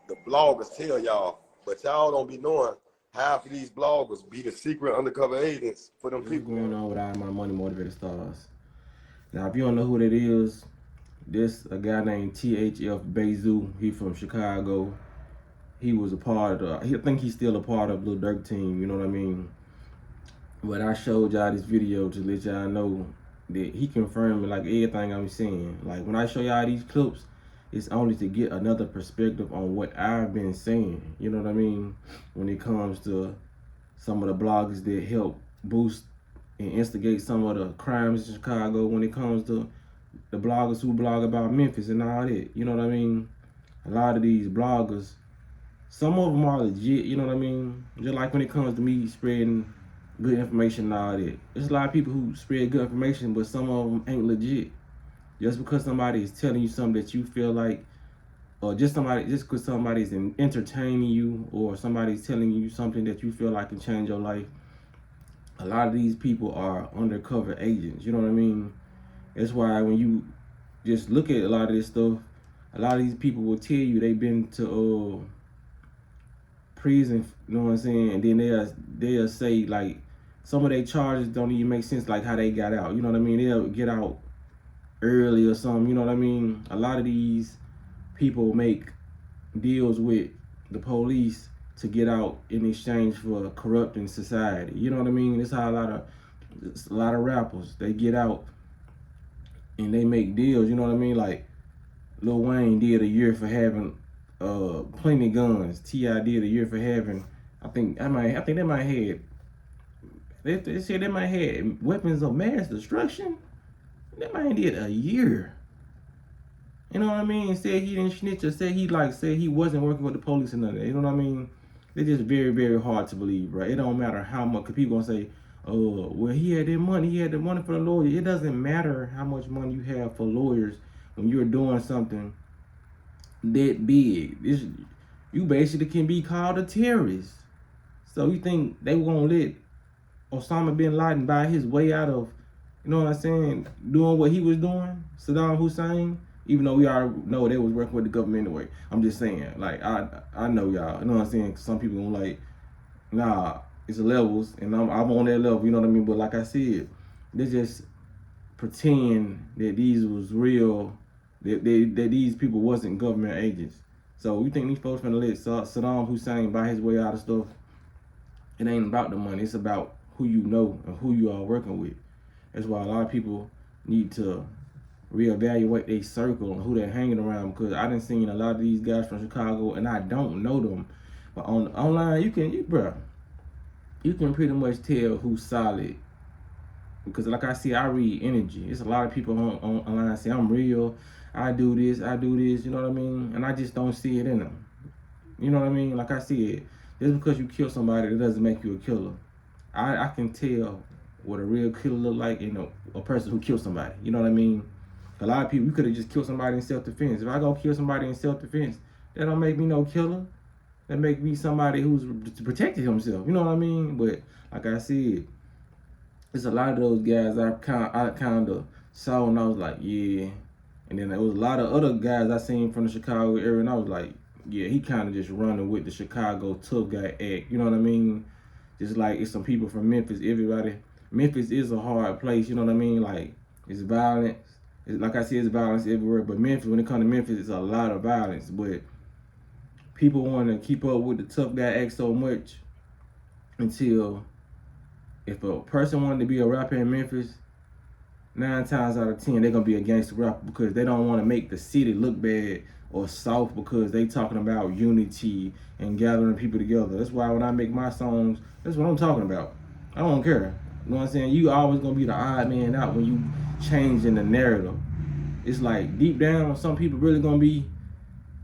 the bloggers tell y'all, but y'all don't be knowing half of these bloggers be the secret undercover agents for them What's people, going man. on with all my money motivated stars? Now, if you don't know who that is, this a guy named THF Bezu. He from Chicago. He was a part of. I think he's still a part of Lil Durk team. You know what I mean? But I showed y'all this video to let y'all know that he confirmed like everything I'm saying. Like when I show y'all these clips, it's only to get another perspective on what I've been saying. You know what I mean? When it comes to some of the bloggers that help boost and instigate some of the crimes in Chicago, when it comes to the bloggers who blog about Memphis and all that. You know what I mean? A lot of these bloggers, some of them are legit, you know what I mean? Just like when it comes to me spreading good information and all that. There's a lot of people who spread good information, but some of them ain't legit. Just because somebody is telling you something that you feel like, or just because somebody's entertaining you, or somebody's telling you something that you feel like can change your life, a lot of these people are undercover agents. You know what I mean? That's why when you just look at a lot of this stuff, a lot of these people will tell you they've been to prison, you know what I'm saying? And then they'll say like some of their charges don't even make sense, like how they got out. You know what I mean? They'll get out early or something. You know what I mean? A lot of these people make deals with the police to get out in exchange for corrupting society. You know what I mean? That's how a lot of rappers, they get out and they make deals. You know what I mean? Like Lil Wayne did a year for having plenty guns. T.I. did a year for having, I think they might have, they said they might have weapons of mass destruction. That man did a year. You know what I mean? Said he didn't snitch, or said he wasn't working with the police or nothing. You know what I mean? It's just very, very hard to believe, right? It don't matter how much, cause people gonna say, oh, well, he had the money for the lawyer. It doesn't matter how much money you have for lawyers when you're doing something that big. You basically can be called a terrorist. So you think they won't let Osama bin Laden buy his way out of, you know what I'm saying, doing what he was doing, Saddam Hussein, even though we already know they was working with the government anyway. I'm just saying, like, I know y'all, you know what I'm saying? Some people gonna like, nah, it's levels, and I'm on that level, you know what I mean? But like I said, they just pretend that these was real, that these people wasn't government agents. So you think these folks gonna let Saddam Hussein buy his way out of stuff? It ain't about the money. It's about who you know and who you are working with. That's why a lot of people need to reevaluate their circle and who they're hanging around, because I done seen a lot of these guys from Chicago and I don't know them. But online you can pretty much tell who's solid. Because like I see, I read energy. It's a lot of people online say I'm real, I do this, you know what I mean? And I just don't see it in them. You know what I mean? Like I said, just because you kill somebody, that doesn't make you a killer. I can tell what a real killer look like in a person who killed somebody. You know what I mean? A lot of people, you could have just killed somebody in self-defense. If I go kill somebody in self-defense, that don't make me no killer. That make me somebody who's protected himself. You know what I mean? But like I said, there's a lot of those guys I kind of saw and I was like, yeah. And then there was a lot of other guys I seen from the Chicago area and I was like, yeah, he kind of just running with the Chicago tough guy act. You know what I mean? Just like it's some people from Memphis, everybody. Memphis is a hard place, you know what I mean? Like, it's violence. Like I said, it's violence everywhere. But Memphis, when it comes to Memphis, it's a lot of violence. But people want to keep up with the tough guy act so much until if a person wanted to be a rapper in Memphis, 9 times out of 10 they're gonna be a gangster rapper because they don't want to make the city look bad or soft because they talking about unity and gathering people together. That's why when I make my songs, that's what I'm talking about. I don't care. You know what I'm saying? You always gonna be the odd man out when you changing the narrative. It's like deep down, some people really gonna be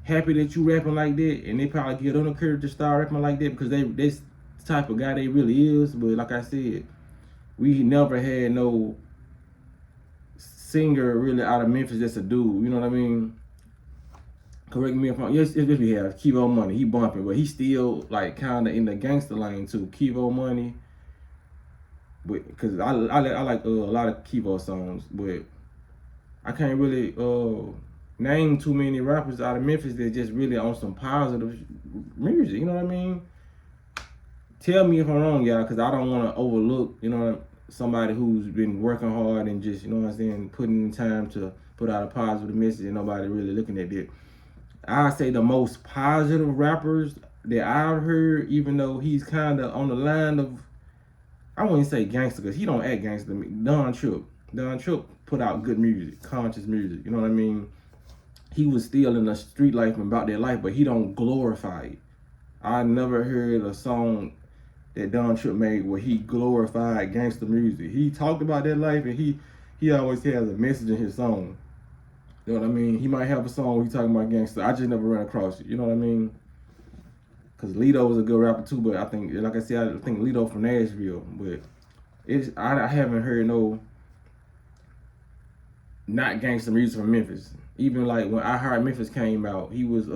happy that you rapping like that, and they probably get on the curve to start rapping like that because this type of guy they really is. But like I said, we never had no singer really out of Memphis that's a dude. You know what I mean? Correct me if I'm. Yes, we have Kivo Money. He bumping, but he still like kind of in the gangster lane too. Kivo Money, but because I like a lot of Kivo songs, but I can't really name too many rappers out of Memphis that just really on some positive music. You know what I mean? Tell me if I'm wrong, y'all, because I don't want to overlook, somebody who's been working hard and just, putting in time to put out a positive message and nobody really looking at it. I say the most positive rappers that I've heard, even though he's kind of on the line of, I wouldn't say gangster because he don't act gangster to me. Don Tripp. Don Tripp put out good music, conscious music. You know what I mean? He was still in the street life and about that life, but he don't glorify it. I never heard a song that Don Tripp made where he glorified gangster music. He talked about that life and he always has a message in his song. You know what I mean? He might have a song where he talking about gangster. I just never ran across it. You know what I mean? Because Lito was a good rapper too, but I think, like I said, I think Lito from Nashville. But I haven't heard no not gangster music from Memphis. Even like when I Heart Memphis came out, he was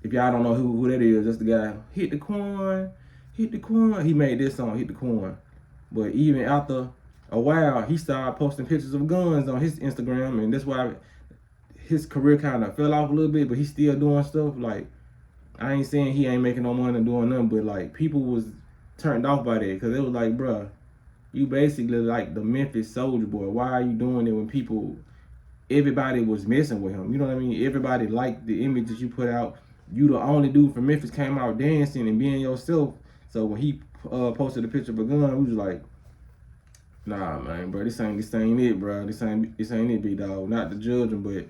if y'all don't know who that is, that's the guy. Hit the Corn. He made this song, Hit the Corn. But even after a while, he started posting pictures of guns on his Instagram, and that's why his career kind of fell off a little bit, but he's still doing stuff. Like, I ain't saying he ain't making no money and doing nothing, but like people was turned off by that because it was like, bruh, you basically like the Memphis Soldier Boy. Why are you doing it when everybody was messing with him? You know what I mean? Everybody liked the image that you put out. You the only dude from Memphis came out dancing and being yourself. So when he posted a picture of a gun, we was like, nah, man, bro, this ain't it, bro. This ain't it, big dog. Not to judge him, but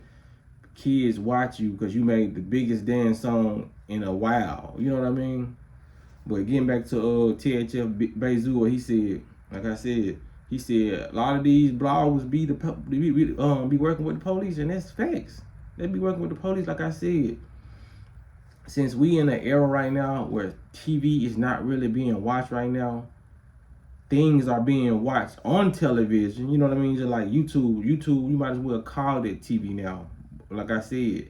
kids watch you because you made the biggest dance song in a while. You know what I mean? But getting back to THF Bezu, what he said, like I said, he said a lot of these bloggers be working with the police, and that's facts. They be working with the police, like I said. Since we in an era right now where TV is not really being watched right now, things are being watched on television. You know what I mean? Just like YouTube, you might as well call it TV now. Like I said,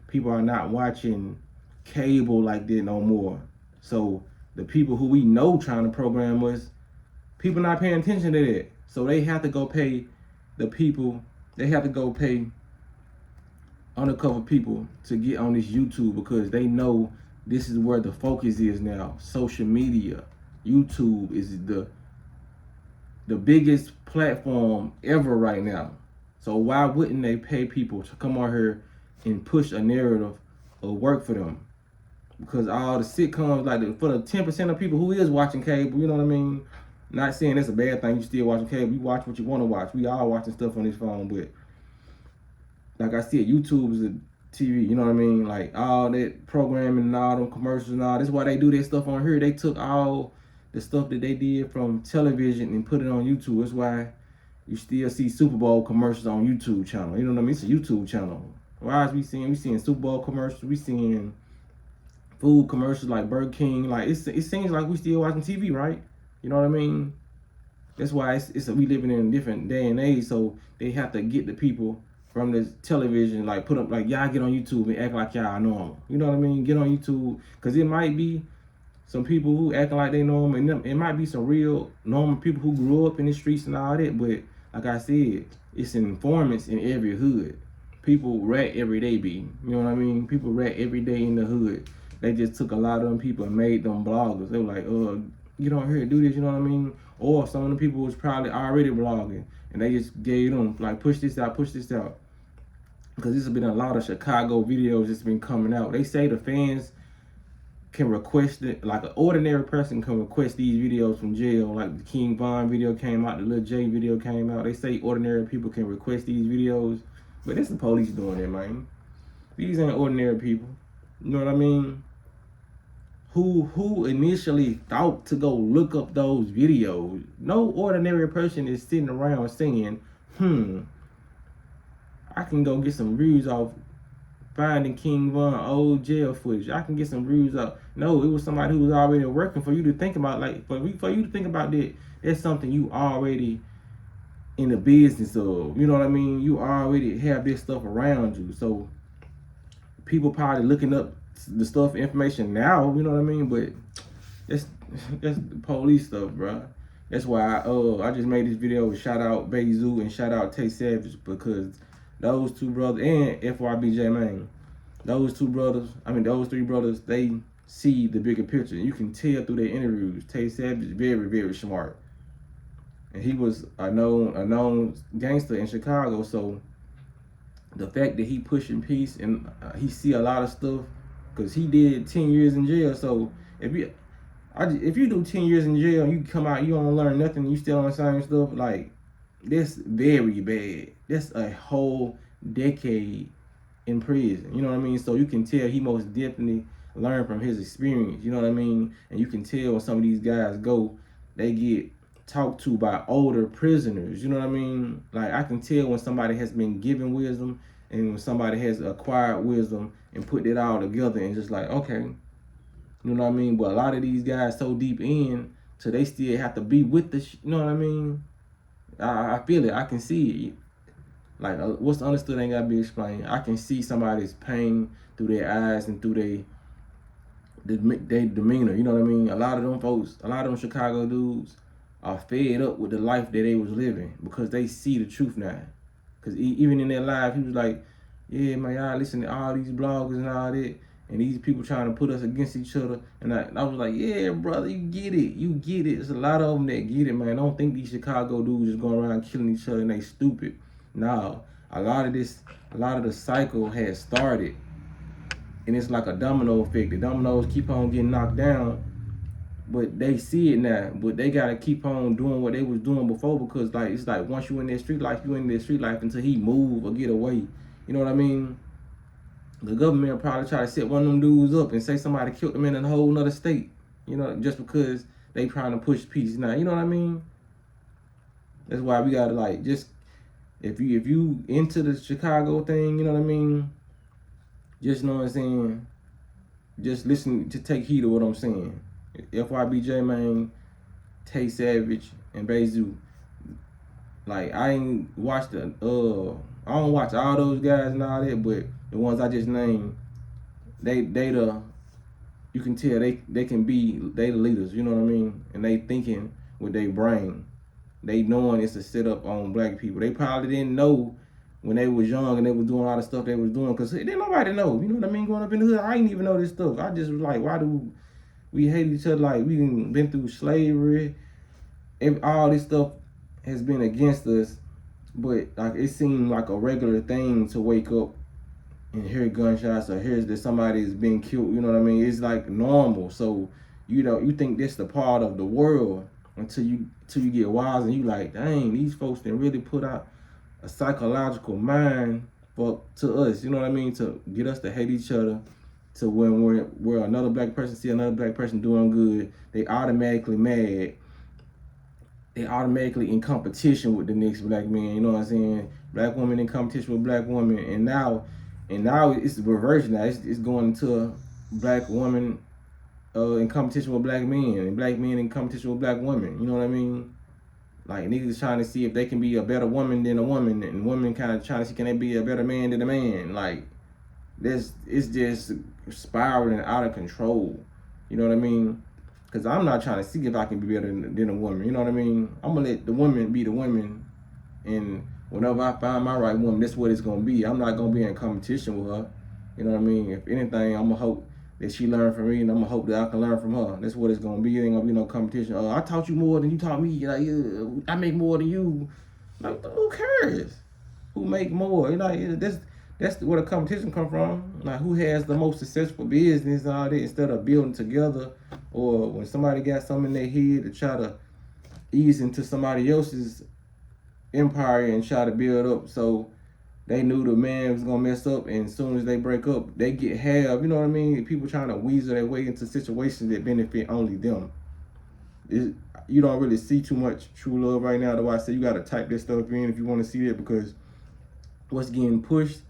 people are not watching cable like that no more. So the people who we know trying to program us, people not paying attention to that. So they have to go pay undercover people to get on this YouTube because they know this is where the focus is now. Social media. YouTube is the biggest platform ever right now. So why wouldn't they pay people to come on here and push a narrative or work for them? Because all the sitcoms, for the 10% of people who is watching cable, you know what I mean? Not saying that's a bad thing, you still watching cable. You watch what you want to watch. We all watching stuff on this phone, but like I said, YouTube is a TV, you know what I mean? Like all that programming and all them commercials and all. That's why they do that stuff on here. They took all the stuff that they did from television and put it on YouTube. That's why you still see Super Bowl commercials on YouTube channel. You know what I mean? It's a YouTube channel. Why is we seeing Super Bowl commercials? We seeing food commercials like Burger King. Like it seems like we still watching TV, right? You know what I mean? That's why we living in a different day and age. So they have to get the people from the television, like put up, like y'all get on YouTube and act like y'all normal. You know what I mean? Get on YouTube, because it might be some people who acting like they normal, and it might be some real normal people who grew up in the streets and all that. But like I said, it's informants in every hood. People rat every day, you know what I mean? People rat every day in the hood. They just took a lot of them people and made them bloggers. They were like, get on here, do this, you know what I mean? Or some of the people was probably already blogging, and they just gave them, like, push this out. Because there's been a lot of Chicago videos that's been coming out. They say the fans can request it, like an ordinary person can request these videos from jail. Like the King Von video came out, the Lil J video came out. They say ordinary people can request these videos, but it's the police doing it, man. These ain't ordinary people. You know what I mean? Who initially thought to go look up those videos? No ordinary person is sitting around saying, I can go get some views off finding King Von old jail footage. I can get some views up. No, it was somebody who was already working for you to think about. Like for you to think about that, that's something you already in the business of. You know what I mean? You already have this stuff around you. So people probably looking up the stuff, information now. You know what I mean? But that's the police stuff, bro. That's why I just made this video with shout out Bezu and shout out Tay Savage, because those two brothers, and FYBJ Main, those two brothers, those three brothers, they see the bigger picture. You can tell through their interviews. Tay Savage, very, very smart. And he was a known gangster in Chicago, so the fact that he pushing peace and he see a lot of stuff, because he did 10 years in jail. So if you do 10 years in jail and you come out, you don't learn nothing, you still on the same stuff, like, that's very bad. That's a whole decade in prison. You know what I mean? So you can tell he most definitely learned from his experience. You know what I mean? And you can tell when some of these guys go, they get talked to by older prisoners. You know what I mean? Like, I can tell when somebody has been given wisdom and when somebody has acquired wisdom and put it all together and just like, okay, you know what I mean? But a lot of these guys so deep in, so they still have to be with the, you know what I mean? I feel it. I can see it. Like, what's understood ain't gotta be explained. I can see somebody's pain through their eyes and through their demeanor. You know what I mean? A lot of them folks, a lot of them Chicago dudes are fed up with the life that they was living because they see the truth now. Because even in their life, he was like, yeah, man, y'all listen to all these bloggers and all that, and these people trying to put us against each other. And I was like, yeah, brother, you get it. You get it. There's a lot of them that get it, man. I don't think these Chicago dudes just going around killing each other and they stupid. No, a lot of the cycle has started. And it's like a domino effect. The dominoes keep on getting knocked down, but they see it now. But they gotta keep on doing what they was doing before, because like it's like once you in that street life, you in that street life until he move or get away. You know what I mean? The government will probably try to set one of them dudes up and say somebody killed them in a whole nother state. You know, just because they trying to push peace now. You know what I mean? That's why we gotta like just if you into the Chicago thing, you know what I mean? Just know what I'm saying. Just listen to take heed of what I'm saying. FYBJ Main, Tay Savage, and Bezu. Like I ain't watched I don't watch all those guys and all that, but the ones I just named, they you can tell they can be the leaders, you know what I mean? And they thinking with their brain. They knowing it's a setup on black people. They probably didn't know when they was young and they was doing all the stuff they was doing, because didn't nobody know. You know what I mean? Growing up in the hood, I didn't even know this stuff. I just was like, why do we hate each other? Like, we been through slavery. All this stuff has been against us, but like it seemed like a regular thing to wake up and hear gunshots or hear that somebody's been killed. You know what I mean? It's like normal. So you think this the part of the world until you get wise and you like, dang, these folks didn't really put out a psychological mind to us. You know what I mean? To get us to hate each other. To when we're another black person see another black person doing good, they automatically mad. They automatically in competition with the next black man. You know what I'm saying? Black woman in competition with black woman, and now it's reversed. Now it's going into black woman in competition with black men, and black men in competition with black women. You know what I mean? Like niggas trying to see if they can be a better woman than a woman, and women kind of trying to see can they be a better man than a man. Like it's just spiraling out of control. You know what I mean? Because I'm not trying to see if I can be better than a woman. You know what I mean? I'm going to let the women be the women. And whenever I find my right woman, that's what it's going to be. I'm not going to be in competition with her. You know what I mean? If anything, I'm going to hope that she learn from me, and I'm going to hope that I can learn from her. That's what it's going to be. It ain't going to be no competition. I taught you more than you taught me. Like, I make more than you. Like, who cares? Who make more? You know, that's where the competition come from. Like, who has the most successful business and all that, instead of building together, or when somebody got something in their head to try to ease into somebody else's empire and try to build up. So they knew the man was gonna mess up, and as soon as they break up, they get half. You know what I mean? People trying to weasel their way into situations that benefit only them. You don't really see too much true love right now. That's why I say you gotta type this stuff in if you want to see it, because what's getting pushed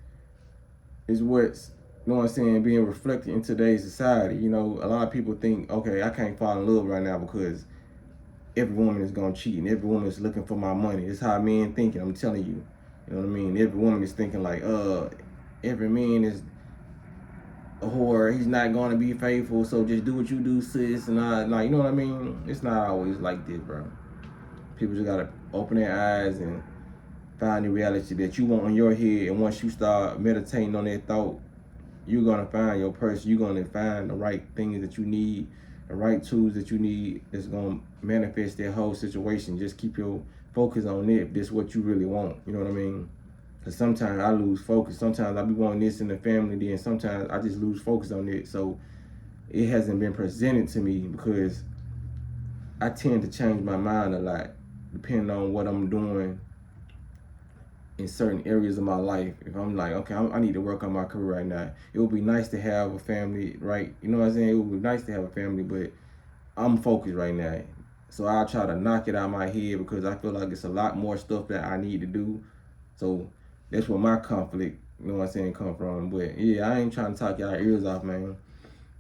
is what's, you know what I'm saying, being reflected in today's society. You know, a lot of people think, okay, I can't fall in love right now because every woman is gonna cheat and every woman is looking for my money. It's how men thinking, I'm telling you. You know what I mean? Every woman is thinking like, every man is a whore, he's not gonna be faithful, so just do what you do, sis, and like, you know what I mean? It's not always like this, bro. People just gotta open their eyes and find the reality that you want in your head, and once you start meditating on that thought, you're gonna find your person. You're gonna find the right things that you need, the right tools that you need that's gonna manifest that whole situation. Just keep your focus on it if this is what you really want. You know what I mean? Because sometimes I lose focus. Sometimes I be wanting this in the family, then sometimes I just lose focus on it. So it hasn't been presented to me because I tend to change my mind a lot depending on what I'm doing in certain areas of my life. If I'm like, okay, I need to work on my career right now. It would be nice to have a family, right? You know what I'm saying? It would be nice to have a family, but I'm focused right now. So I'll try to knock it out of my head because I feel like it's a lot more stuff that I need to do. So that's where my conflict, you know what I'm saying, come from. But yeah, I ain't trying to talk y'all ears off, man.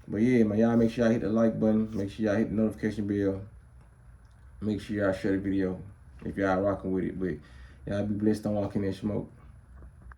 But yeah, man, y'all make sure y'all hit the like button. Make sure y'all hit the notification bell. Make sure y'all share the video if y'all rocking with it. But y'all be blessed on walking in smoke.